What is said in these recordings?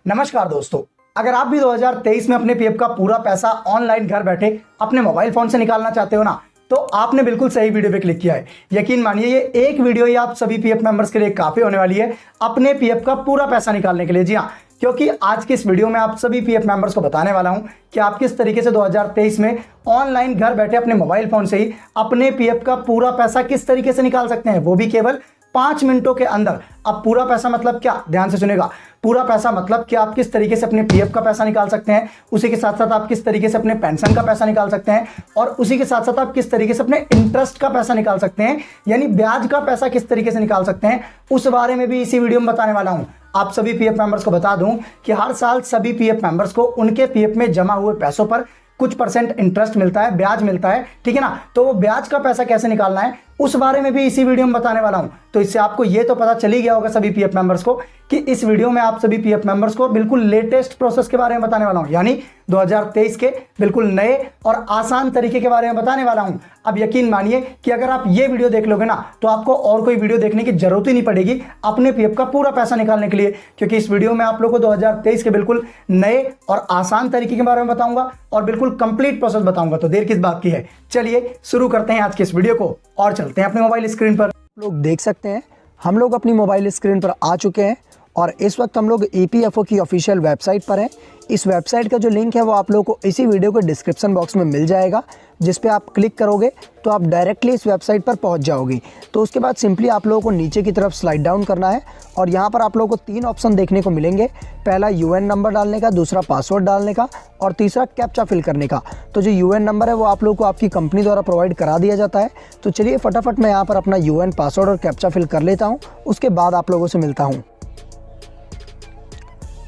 नमस्कार दोस्तों, अगर आप भी 2023 में अपने पीएफ का पूरा पैसा ऑनलाइन घर बैठे अपने मोबाइल फोन से निकालना चाहते हो ना, तो आपने बिल्कुल सही वीडियो पे क्लिक किया है। यकीन मानिए ये एक वीडियो ही आप सभी पीएफ मेंबर्स के लिए काफी होने वाली है अपने पीएफ का पूरा पैसा निकालने के लिए। जी हाँ, क्योंकि आज की इस वीडियो में आप सभी पीएफ मेंबर्स को बताने वाला हूं कि आप किस तरीके से 2023 में ऑनलाइन घर बैठे अपने मोबाइल फोन से ही अपने पीएफ का पूरा पैसा किस तरीके से निकाल सकते हैं, वो भी केवल 5 मिनटों के अंदर। अब पूरा पैसा मतलब क्या, ध्यान से सुनेगा। पूरा पैसा मतलब कि आप किस तरीके से अपने पीएफ का पैसा निकाल सकते हैं, उसी के साथ साथ आप किस तरीके से अपने पेंशन का पैसा निकाल सकते हैं, और उसी के साथ साथ आप किस तरीके से अपने इंटरेस्ट का पैसा निकाल सकते हैं, यानी ब्याज का पैसा किस तरीके से निकाल सकते हैं, उस बारे में भी इसी वीडियो में बताने वाला हूं। आप सभी पीएफ मेंबर्स को बता दूं कि हर साल सभी पीएफ मेंबर्स को उनके पीएफ में जमा हुए पैसों पर कुछ % इंटरेस्ट मिलता है, ब्याज मिलता है, ठीक है ना। तो वो ब्याज का पैसा कैसे निकालना है उस बारे में भी इसी वीडियो में बताने वाला हूं। तो इससे आपको ये तो पता चल ही गया होगा सभी पीएफ मेंबर्स को कि इस वीडियो में आप सभी पीएफ मेंबर्स को बिल्कुल लेटेस्ट प्रोसेस के बारे में बताने वाला हूं, यानी 2023 के बिल्कुल नए और आसान तरीके के बारे में बताने वाला हूं। अब यकीन मानिए कि अगर आप ये वीडियो देख लोगे ना, तो आपको और कोई वीडियो देखने की जरूरत ही नहीं पड़ेगी अपने पीएफ का पूरा पैसा निकालने के लिए, क्योंकि इस वीडियो में आप लोगों को 2023 के बिल्कुल नए और आसान तरीके के बारे में बताऊंगा और बिल्कुल कंप्लीट प्रोसेस बताऊंगा। तो देर किस बात की है, चलिए शुरू करते हैं आज के इस वीडियो को और चलते हैं अपने मोबाइल स्क्रीन पर। लोग देख सकते हैं हम लोग अपनी मोबाइल स्क्रीन पर आ चुके हैं और इस वक्त हम लोग ईपीएफओ की ऑफिशियल वेबसाइट पर हैं। इस वेबसाइट का जो लिंक है वो आप लोगों को इसी वीडियो के डिस्क्रिप्शन बॉक्स में मिल जाएगा, जिस पे आप क्लिक करोगे तो आप डायरेक्टली इस वेबसाइट पर पहुंच जाओगे। तो उसके बाद सिंपली आप लोगों को नीचे की तरफ स्लाइड डाउन करना है और यहाँ पर आप लोगों को 3 ऑप्शन देखने को मिलेंगे। पहला यूएन नंबर डालने का, दूसरा पासवर्ड डालने का और तीसरा कैप्चा फिल करने का। तो जो यूएन नंबर है वो आप लोगों को आपकी कंपनी द्वारा प्रोवाइड करा दिया जाता है। तो चलिए फटाफट मैं यहाँ पर अपना यूएन, पासवर्ड और कैप्चा फिल कर लेता हूँ, उसके बाद आप लोगों से मिलता हूँ।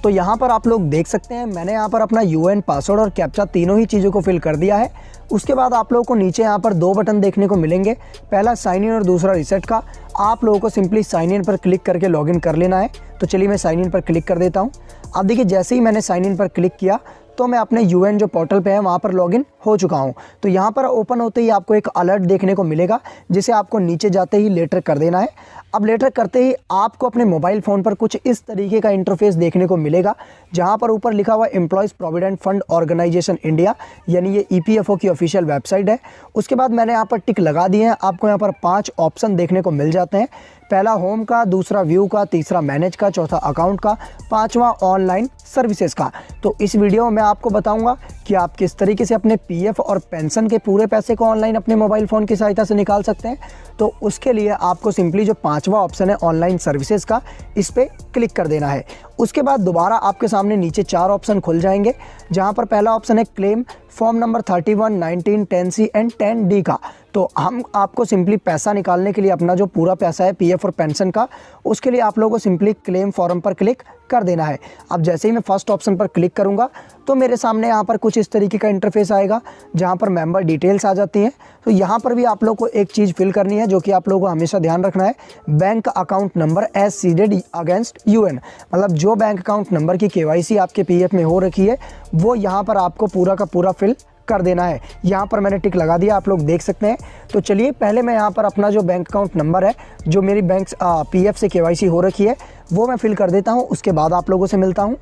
तो यहाँ पर आप लोग देख सकते हैं मैंने यहाँ पर अपना यूएन, पासवर्ड और कैप्चा तीनों ही चीज़ों को फिल कर दिया है। उसके बाद आप लोगों को नीचे यहाँ पर 2 बटन देखने को मिलेंगे, पहला साइन इन और दूसरा रीसेट का। आप लोगों को सिंपली साइन इन पर क्लिक करके लॉगिन कर लेना है। तो चलिए मैं साइन इन पर क्लिक कर देता हूँ। अब देखिए जैसे ही मैंने साइन इन पर क्लिक किया तो मैं अपने यूएन जो पोर्टल पे है वहाँ पर लॉगिन हो चुका हूँ। तो यहाँ पर ओपन होते ही आपको एक अलर्ट देखने को मिलेगा, जिसे आपको नीचे जाते ही लेटर कर देना है। अब लेटर करते ही आपको अपने मोबाइल फ़ोन पर कुछ इस तरीके का इंटरफेस देखने को मिलेगा, जहाँ पर ऊपर लिखा हुआ employees provident fund organisation India, यानी ये ईपीएफओ की ऑफिशियल वेबसाइट है। उसके बाद मैंने यहाँ पर टिक लगा दिए हैं। आपको यहाँ पर 5 ऑप्शन देखने को मिल जाते हैं, पहला होम का, दूसरा व्यू का, तीसरा मैनेज का, चौथा अकाउंट का, 5वां ऑनलाइन सर्विसेज का। तो इस वीडियो में आपको बताऊंगा कि आप किस तरीके से अपने पीएफ और पेंशन के पूरे पैसे को ऑनलाइन अपने मोबाइल फ़ोन की सहायता से निकाल सकते हैं। तो उसके लिए आपको सिंपली जो 5वां ऑप्शन है ऑनलाइन सर्विसेज का, इस पर क्लिक कर देना है। उसके बाद दोबारा आपके सामने नीचे 4 ऑप्शन खुल जाएंगे, जहां पर पहला ऑप्शन है claim form number 31, 19, 10C and 10D का। तो हम आपको सिंपली पैसा निकालने के लिए अपना जो पूरा पैसा है पीएफ और पेंशन का, उसके लिए आप लोगों को सिंपली क्लेम फॉर्म पर क्लिक कर देना है। अब जैसे ही मैं फर्स्ट ऑप्शन पर क्लिक करूंगा तो मेरे सामने यहाँ पर कुछ इस तरीके का इंटरफेस आएगा, जहाँ पर मेंबर डिटेल्स आ जाती हैं। तो यहाँ पर भी आप लोग को एक चीज़ फिल करनी है, जो कि आप लोगों को हमेशा ध्यान रखना है, bank account number as seeded against UAN. मतलब जो बैंक अकाउंट नंबर की केवाईसी आपके पीएफ में हो रखी है वो यहाँ पर आपको पूरा का पूरा फिल कर देना है। यहाँ पर मैंने टिक लगा दिया, आप लोग देख सकते हैं। तो चलिए पहले मैं यहाँ पर अपना जो बैंक अकाउंट नंबर है, जो मेरी बैंक पीएफ से केवाईसी हो रखी है, वो मैं फिल कर देता हूँ। उसके बाद आप लोगों से मिलता हूँ।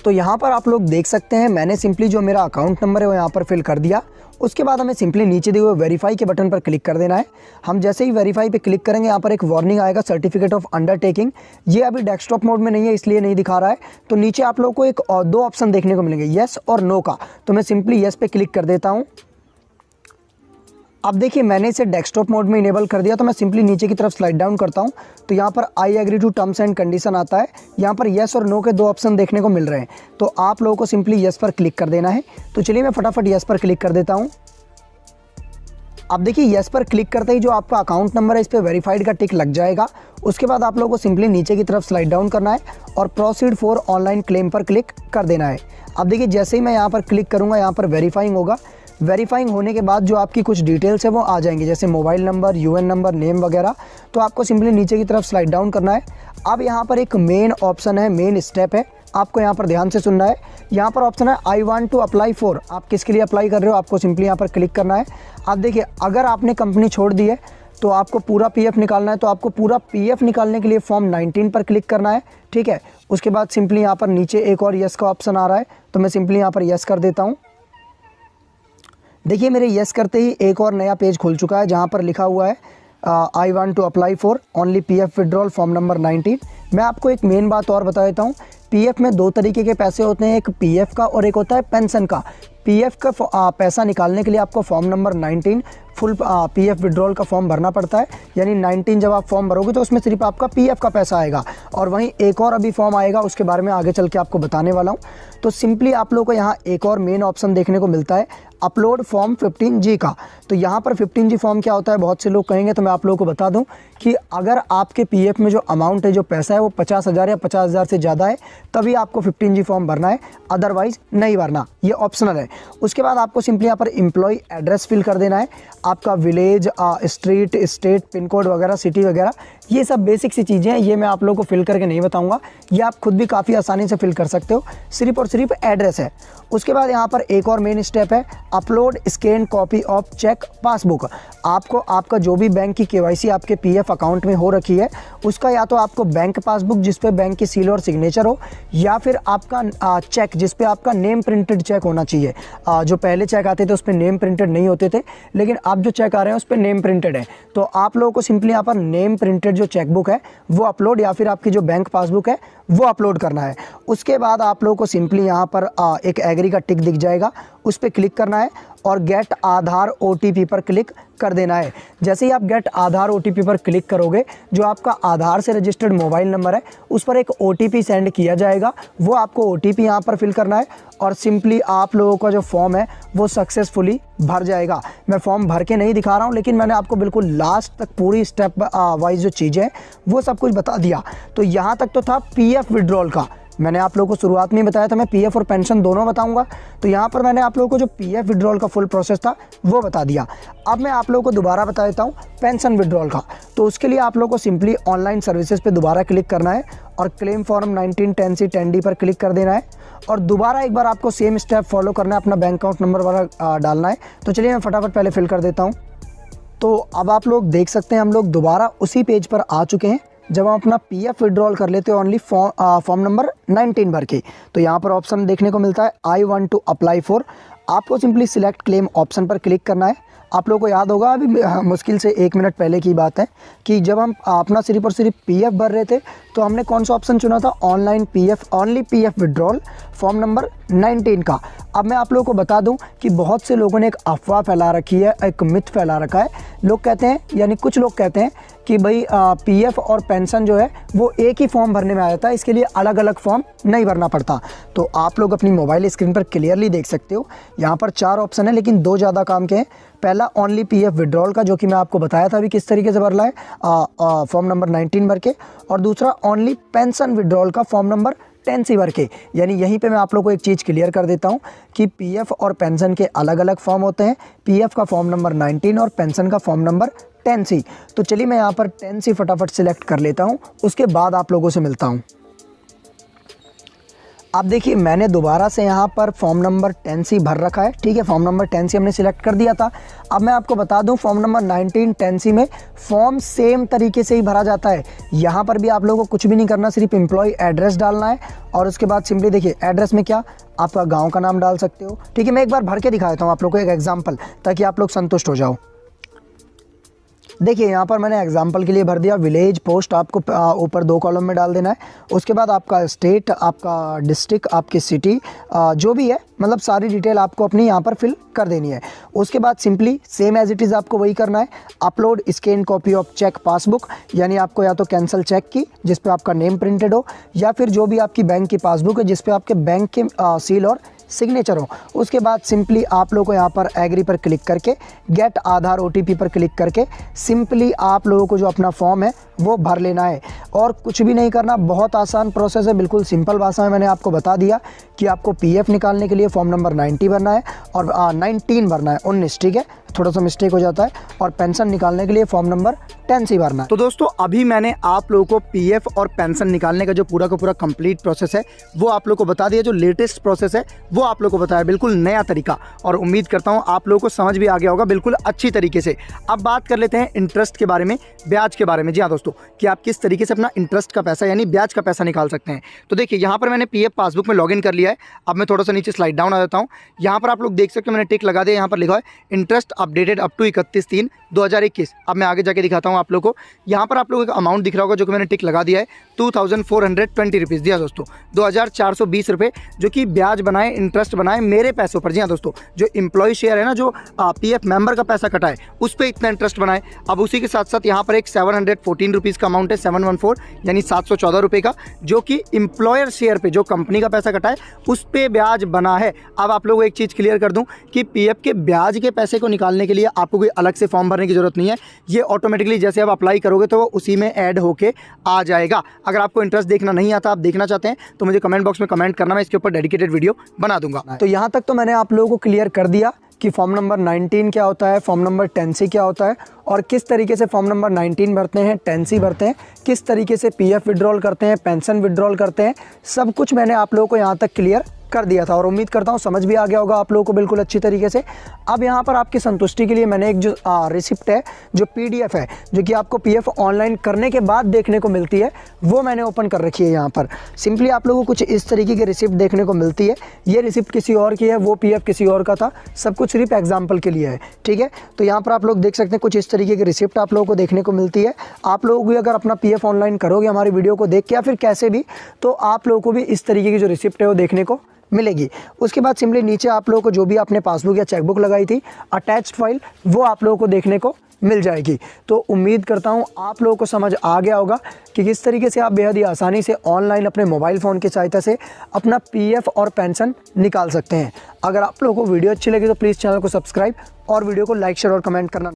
तो यहाँ पर आप लोग देख सकते हैं मैंने सिंपली जो मेरा अकाउंट नंबर है वो यहाँ पर फिल कर दिया। उसके बाद हमें सिंपली नीचे दिए हुए वेरीफाई के बटन पर क्लिक कर देना है। हम जैसे ही वेरीफाई पे क्लिक करेंगे, यहाँ पर एक वार्निंग आएगा सर्टिफिकेट ऑफ अंडरटेकिंग। ये अभी डेस्कटॉप मोड में नहीं है, इसलिए नहीं दिखा रहा है। तो नीचे आप लोगों को एक और 2 ऑप्शन देखने को मिलेंगे, येस और नो का। तो मैं सिंपली येस पे क्लिक कर देता हूँ। अब देखिए मैंने इसे डेस्कटॉप मोड में इनेबल कर दिया। तो मैं सिंपली नीचे की तरफ स्लाइड डाउन करता हूं, तो यहाँ पर I agree to terms and condition आता है। यहाँ पर येस और नो के 2 ऑप्शन देखने को मिल रहे हैं। तो आप लोगों को सिंपली येस पर क्लिक कर देना है। तो चलिए मैं फटाफट येस पर क्लिक कर देता हूँ। अब देखिए येस पर क्लिक करते ही जो आपका अकाउंट नंबर है इस पर वेरीफाइड का टिक लग जाएगा। उसके बाद आप लोगों को सिंपली नीचे की तरफ स्लाइड डाउन करना है और प्रोसीड फॉर ऑनलाइन क्लेम पर क्लिक कर देना है। अब देखिए जैसे ही मैं यहाँ पर क्लिक करूँगा, यहाँ पर वेरीफाइंग होगा। वेरीफाइंग होने के बाद जो आपकी कुछ डिटेल्स है वो आ जाएंगी, जैसे mobile number, UN number, name वगैरह। तो आपको सिंपली नीचे की तरफ स्लाइड डाउन करना है। अब यहाँ पर एक मेन ऑप्शन है, मेन स्टेप है, आपको यहाँ पर ध्यान से सुनना है। यहाँ पर ऑप्शन है I want to apply for, आप किसके लिए अप्लाई कर रहे हो, आपको सिंपली यहाँ पर क्लिक करना है। अब देखिए अगर आपने कंपनी छोड़ दी है तो आपको पूरा पीएफ निकालना है, तो आपको पूरा पीएफ निकालने के लिए फॉर्म 19 पर क्लिक करना है, ठीक है। उसके बाद सिंपली यहाँ पर नीचे एक और यस का ऑप्शन आ रहा है, तो मैं सिंपली यहाँ पर यस कर देता हूँ। देखिए मेरे यस करते ही एक और नया पेज खुल चुका है जहाँ पर लिखा हुआ है I want to apply for only PF withdrawal form number 19। मैं आपको एक मेन बात और बता देता हूँ, पीएफ में दो तरीके के पैसे होते हैं, एक पीएफ का और एक होता है पेंशन का। पीएफ का पैसा निकालने के लिए आपको form number 19 full PF withdrawal का फॉर्म भरना पड़ता है, यानी 19 जब आप फॉर्म भरोगे तो उसमें सिर्फ आपका पीएफ का पैसा आएगा। और वहीं एक और अभी फॉर्म आएगा, उसके बारे में आगे चल के आपको बताने वाला हूँ। तो सिंपली आप लोगों को यहाँ एक और मेन ऑप्शन देखने को मिलता है, अपलोड फॉर्म 15G का। तो यहाँ पर 15G फॉर्म क्या होता है, बहुत से लोग कहेंगे, तो मैं आप लोगों को बता दूं कि अगर आपके पीएफ में जो अमाउंट है, जो पैसा है, वो 50,000 या 50,000 से ज़्यादा है, तभी आपको 15G फॉर्म भरना है, अदरवाइज नहीं भरना, ये ऑप्शनल है। उसके बाद आपको सिंपली यहाँ पर एम्प्लॉय एड्रेस फिल कर देना है, आपका village, street, state, pin code वगैरह, सिटी वगैरह, ये सब बेसिक सी चीज़ें हैं, ये मैं आप लोगों को फिल करके नहीं बताऊंगा, ये आप खुद भी काफ़ी आसानी से फिल कर सकते हो, सिर्फ और सिर्फ एड्रेस है। उसके बाद यहाँ पर एक और मेन स्टेप है, upload scan copy of cheque passbook. आपको आपका जो भी बैंक की केवाईसी आपके पीएफ अकाउंट में हो रखी है, उसका या तो आपको बैंक पासबुक जिस पे बैंक की सील और सिग्नेचर हो, या फिर आपका चेक जिस पे आपका नेम प्रिंटेड चेक होना चाहिए। जो पहले चेक आते थे उस पर नेम प्रिंटेड नहीं होते थे, लेकिन अब जो चेक आ रहे हैं उस पर नेम प्रिंटेड है। तो आप लोगों को सिंपली यहाँ पर नेम प्रिंटेड जो चेकबुक है वो अपलोड, या फिर आपकी जो बैंक पासबुक है वो अपलोड करना है। उसके बाद आप लोगों को सिंपली यहाँ पर एक एग्री का टिक दिख जाएगा, उस पर क्लिक करना है और गेट आधार OTP पर क्लिक कर देना है। जैसे ही आप गेट आधार OTP पर क्लिक करोगे, जो आपका आधार से रजिस्टर्ड मोबाइल नंबर है उस पर एक OTP सेंड किया जाएगा, वो आपको OTP यहाँ पर फिल करना है और सिंपली आप लोगों का जो फॉर्म है वो सक्सेसफुली भर जाएगा। मैं फॉर्म भर के नहीं दिखा रहा हूँ, लेकिन मैंने आपको बिल्कुल लास्ट तक पूरी स्टेप वाइज जो चीज़ें हैं वो सब कुछ बता दिया। तो यहाँ तक तो था पीएफ विड्रॉल का। मैंने आप लोगों को शुरुआत में ही बताया था मैं पीएफ और पेंशन दोनों बताऊंगा, तो यहाँ पर मैंने आप लोगों को जो पीएफ विड्रॉल का फुल प्रोसेस था वो बता दिया। अब मैं आप लोगों को दोबारा बता देता हूँ पेंशन विड्रॉल का। तो उसके लिए आप लोगों को सिंपली ऑनलाइन सर्विसेज पे दोबारा क्लिक करना है और क्लेम फॉर्म 19 10C 10D पर क्लिक कर देना है और दोबारा एक बार आपको सेम स्टेप फॉलो करना है, अपना बैंक अकाउंट नंबर वाला डालना है। तो चलिए मैं फटाफट पहले फिल कर देता हूँ। तो अब आप लोग देख सकते हैं हम लोग दोबारा उसी पेज पर आ चुके हैं जब हम अपना पीएफ विड्रॉल कर लेते हैं ओनली फॉर्म नंबर 19 भर के। तो यहाँ पर ऑप्शन देखने को मिलता है I want to apply for. आपको सिंपली सिलेक्ट क्लेम ऑप्शन पर क्लिक करना है। आप लोगों को याद होगा अभी मुश्किल से 1 मिनट पहले की बात है कि जब हम अपना सिर्फ और सिर्फ पीएफ भर रहे थे तो हमने कौन सा ऑप्शन चुना था, online PF only PF withdrawal form number 19 का। अब मैं आप लोगों को बता दूं कि बहुत से लोगों ने एक अफवाह फैला रखी है, एक मिथ फैला रखा है। लोग कहते हैं, यानी कुछ लोग कहते हैं कि भाई पीएफ और पेंशन जो है वो एक ही फॉर्म भरने में आ जाता है, इसके लिए अलग अलग फॉर्म नहीं भरना पड़ता। तो आप लोग अपनी मोबाइल स्क्रीन पर क्लियरली देख सकते हो, यहाँ पर 4 ऑप्शन है लेकिन 2 ज़्यादा काम के हैं। पहला ओनली पीएफ विड्रॉल का, जो कि मैं आपको बताया था अभी किस तरीके से भरना है फॉर्म नंबर 19 भर के, और दूसरा ओनली पेंशन विड्रॉल का फॉर्म नंबर 10C भर के। यानी यहीं पे मैं आप लोगों को एक चीज़ क्लियर कर देता हूँ कि पीएफ और पेंशन के अलग अलग फॉर्म होते हैं। पीएफ का फॉर्म नंबर 19 और पेंशन का फॉर्म नंबर 10C। तो चलिए मैं यहाँ पर 10C फटाफट सिलेक्ट कर लेता हूँ, उसके बाद आप लोगों से मिलता हूँ। अब देखिए मैंने दोबारा से यहाँ पर फॉर्म नंबर 10C भर रखा है, ठीक है। फॉर्म नंबर 10C हमने सिलेक्ट कर दिया था। अब मैं आपको बता दूँ फॉर्म नंबर 19 10C में फॉर्म सेम तरीके से ही भरा जाता है। यहाँ पर भी आप लोगों को कुछ भी नहीं करना, सिर्फ एम्प्लॉय एड्रेस डालना है और उसके बाद सिंपली देखिए एड्रेस में क्या आपका गाँव का नाम डाल सकते हो, ठीक है। मैं एक बार भर के दिखा देता हूँ आप लोग को एक एग्जाम्पल, ताकि आप लोग संतुष्ट हो जाओ। देखिए यहाँ पर मैंने एग्जाम्पल के लिए भर दिया विलेज, पोस्ट आपको ऊपर 2 कॉलम में डाल देना है। उसके बाद आपका स्टेट, आपका डिस्ट्रिक्ट, आपकी सिटी, जो भी है मतलब सारी डिटेल आपको अपनी यहाँ पर फिल कर देनी है। उसके बाद simply same as it is आपको वही करना है, upload scan copy of cheque passbook. यानी आपको या तो कैंसिल चेक की जिस पे आपका नेम प्रिंटेड हो, या फिर जो भी आपकी बैंक की पासबुक है जिस पे आपके बैंक के सील और सिग्नेचर हो। उसके बाद सिंपली आप लोगों को यहाँ पर एग्री पर क्लिक करके गेट आधार OTP पर क्लिक करके सिंपली आप लोगों को जो अपना फॉर्म है वो भर लेना है और कुछ भी नहीं करना। बहुत आसान प्रोसेस है, बिल्कुल सिंपल भाषा में मैंने आपको बता दिया कि आपको पीएफ निकालने के लिए फॉर्म नंबर 90 भरना है और 19 भरना है, 19, ठीक है, थोड़ा सा मिस्टेक हो जाता है। और पेंशन निकालने के लिए फॉर्म नंबर 10C भरना है। तो दोस्तों अभी मैंने आप लोगों को पीएफ और पेंशन निकालने का जो पूरा का पूरा कंप्लीट प्रोसेस है वो आप लोगों को बता दिया। जो लेटेस्ट प्रोसेस है वो आप लोगों को बताया, बिल्कुल नया तरीका, और उम्मीद करता हूं आप लोगों को समझ भी आ गया होगा बिल्कुल अच्छी तरीके से। अब बात कर लेते हैं इंटरेस्ट के बारे में, ब्याज के बारे में। जी हाँ दोस्तों, कि आप किस तरीके से अपना इंटरेस्ट का पैसा यानी ब्याज का पैसा निकाल सकते हैं। तो देखिए यहाँ पर मैंने पीएफ पासबुक में लॉगिन कर लिया है। अब मैं थोड़ा सा नीचे स्लाइड डाउन आ जाता हूँ। यहाँ पर आप लोग देख सकते हो मैंने टिक लगा दिया, यहाँ पर लिखा है इंटरेस्ट अपडेटेड अप टू 31/3/2021। अब मैं आगे जाके दिखाता हूँ आप लोगों को। यहाँ पर आप लोगों को अमाउंट दिख रहा होगा जो कि मैंने टिक लगा दिया है, 2420 रुपीज़ दिया दोस्तों, 2420 रुपये जो कि ब्याज बनाए, इंटरेस्ट बनाए मेरे पैसों पर। जी हाँ दोस्तों, जो एम्प्लॉय शेयर है ना, जो पीएफ मेंबर का पैसा कटा है उस पर इतना इंटरेस्ट बनाए। अब उसी के साथ साथ यहाँ पर एक 714 रुपीज़ का अमाउंट है, 714 यानी 714 रुपये का, जो कि एम्प्लॉयर शेयर पे जो कंपनी का पैसा कटा है उस पर ब्याज बना है। अब आप लोगों को एक चीज़ क्लियर कर दूं कि पीएफ के ब्याज के पैसे को निकालने के लिए आपको कोई अलग से फॉर्म भरने की जरूरत नहीं है। ये ऑटोमेटिकली जैसे आप अप्लाई करोगे तो वो उसी में ऐड होके आ जाएगा। अगर आपको इंटरेस्ट देखना नहीं आता, आप देखना चाहते हैं तो मुझे कमेंट बॉक्स में कमेंट करना, मैं इसके ऊपर डेडिकेटेड वीडियो बना दूंगा। तो यहाँ तक तो मैंने आप लोगों को क्लियर कर दिया कि फॉर्म नंबर 19 क्या होता है, फॉर्म नंबर 10C क्या होता है और किस तरीके से फॉर्म नंबर 19 भरते हैं, 10C भरते हैं, किस तरीके से पीएफ विड्रॉल करते हैं, पेंशन विड्रॉल करते हैं, सब कुछ मैंने आप लोगों को यहाँ तक क्लियर कर दिया था और उम्मीद करता हूँ समझ भी आ गया होगा आप लोगों को बिल्कुल अच्छी तरीके से। अब यहाँ पर आपकी संतुष्टि के लिए मैंने एक जो रिसिप्ट है, जो पीडीएफ है, जो कि आपको पीएफ ऑनलाइन करने के बाद देखने को मिलती है, वो मैंने ओपन कर रखी है। यहाँ पर सिंपली आप लोगों को कुछ इस तरीके की रिसिप्ट देखने को मिलती है। ये रिसिप्ट किसी और की है, वो पीएफ किसी और का था, सब कुछ सिर्फ एग्जाम्पल के लिए है, ठीक है। तो यहाँ पर आप लोग देख सकते हैं कुछ इस तरीके की रिसिप्ट आप लोगों को देखने को मिलती है। आप लोग भी अगर अपना पीएफ ऑनलाइन करोगे हमारी वीडियो को देख के या फिर कैसे भी, तो आप लोगों को भी इस तरीके की जो रिसिप्ट है वो देखने को मिलेगी। उसके बाद सिंपली नीचे आप लोगों को जो भी आपने पासबुक या चेकबुक लगाई थी, अटैच्ड फाइल, वो आप लोगों को देखने को मिल जाएगी। तो उम्मीद करता हूँ आप लोगों को समझ आ गया होगा कि किस तरीके से आप बेहद ही आसानी से ऑनलाइन अपने मोबाइल फ़ोन की सहायता से अपना पीएफ और पेंशन निकाल सकते हैं। अगर आप लोगों को वीडियो अच्छी लगी तो प्लीज़ चैनल को सब्सक्राइब और वीडियो को लाइक, शेयर और कमेंट करना